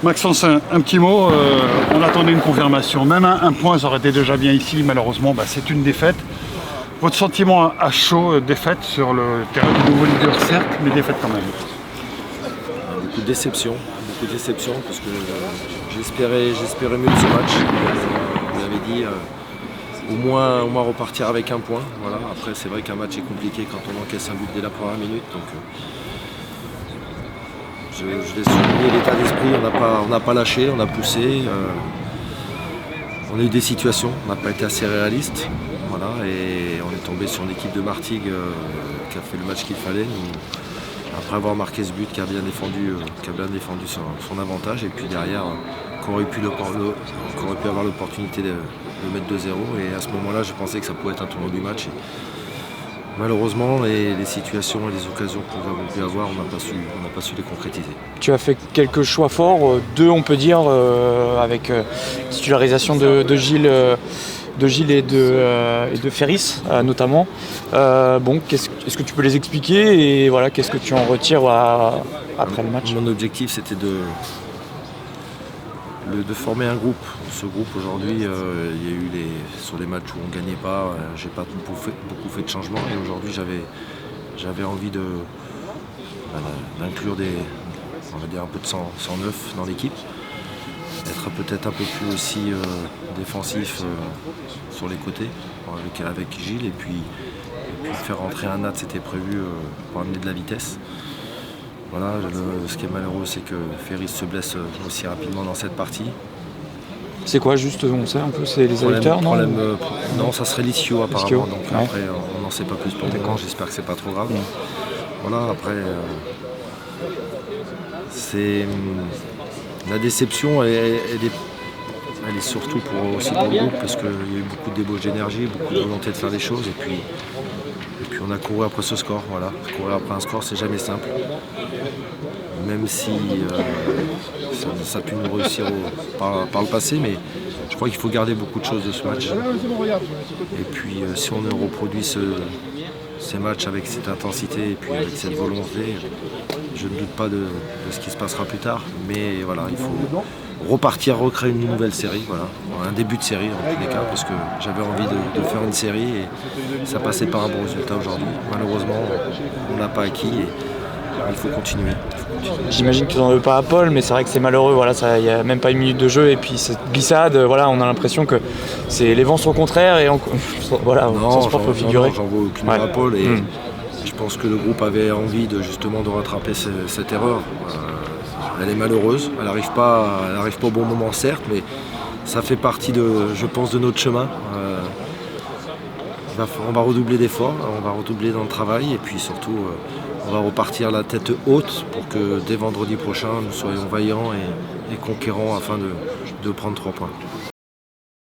Maxence, un petit mot, on attendait une confirmation, même un point ça aurait été déjà bien ici, malheureusement c'est une défaite. Votre sentiment à chaud, défaite sur le terrain du nouveau leader certes, mais défaite quand même. Beaucoup de déception parce que j'espérais mieux de ce match. Vous l'avez dit, au moins repartir avec un point. Voilà. Après c'est vrai qu'un match est compliqué quand on encaisse un but dès la première minute. Donc, je vais souligner l'état d'esprit, on n'a pas lâché, on a poussé. On a eu des situations, on n'a pas été assez réaliste. Voilà, et on est tombé sur une équipe de Martigues qui a fait le match qu'il fallait. Après avoir marqué ce but qui a bien défendu son avantage, et puis derrière qu'on aurait pu avoir l'opportunité de mettre 2-0. Et à ce moment-là, je pensais que ça pouvait être un tournant du match. Et malheureusement, les situations et les occasions que nous avons pu avoir, on n'a pas su les concrétiser. Tu as fait quelques choix forts, deux on peut dire, avec titularisation de Gilles et de Ferris notamment. Est-ce que tu peux les expliquer et voilà, qu'est-ce que tu en retires après le match? Mon objectif c'était de former un groupe. Ce groupe aujourd'hui, il y a eu sur les matchs où on ne gagnait pas, j'ai pas beaucoup fait de changements, et aujourd'hui j'avais envie d'inclure on va dire un peu de sang neuf dans l'équipe. Être peut-être un peu plus aussi défensif sur les côtés avec Gilles, et puis faire rentrer un Nat, c'était prévu pour amener de la vitesse. Voilà, ce qui est malheureux, c'est que Ferris se blesse aussi rapidement dans cette partie. C'est quoi juste, on sait un peu, c'est les adducteurs, non? Non, ça serait l'ischio apparemment, donc ouais. Après on n'en sait pas plus pour le moment, j'espère que c'est pas trop grave. Voilà, après c'est la déception, elle est surtout aussi pour le groupe, parce qu'il y a eu beaucoup de débauche d'énergie, beaucoup de volonté de faire des choses, et puis on a couru après ce score. Voilà. Courir après un score, c'est jamais simple. Même si ça a pu nous réussir par le passé, mais je crois qu'il faut garder beaucoup de choses de ce match. Et puis si on reproduit ces matchs avec cette intensité et puis avec cette volonté, je ne doute pas de ce qui se passera plus tard. Mais voilà, il faut repartir, recréer une nouvelle série, voilà. Un début de série en tous les cas, parce que j'avais envie de faire une série et ça passait par un bon résultat aujourd'hui. Malheureusement, on n'a pas acquis et il faut continuer. J'imagine que tu n'en veux pas à Paul, mais c'est vrai que c'est malheureux, voilà, il n'y a même pas une minute de jeu, et puis cette glissade, voilà, on a l'impression que les vents sont contraires, et voilà, non, sans propre figuré. J'en veux aucune à Paul, et je pense que le groupe avait envie justement de rattraper cette erreur. Elle est malheureuse, elle n'arrive pas au bon moment certes, mais ça fait partie je pense, de notre chemin. On va redoubler d'efforts, on va redoubler dans le travail, et puis surtout on va repartir la tête haute pour que dès vendredi prochain nous soyons vaillants et conquérants afin de prendre 3 points.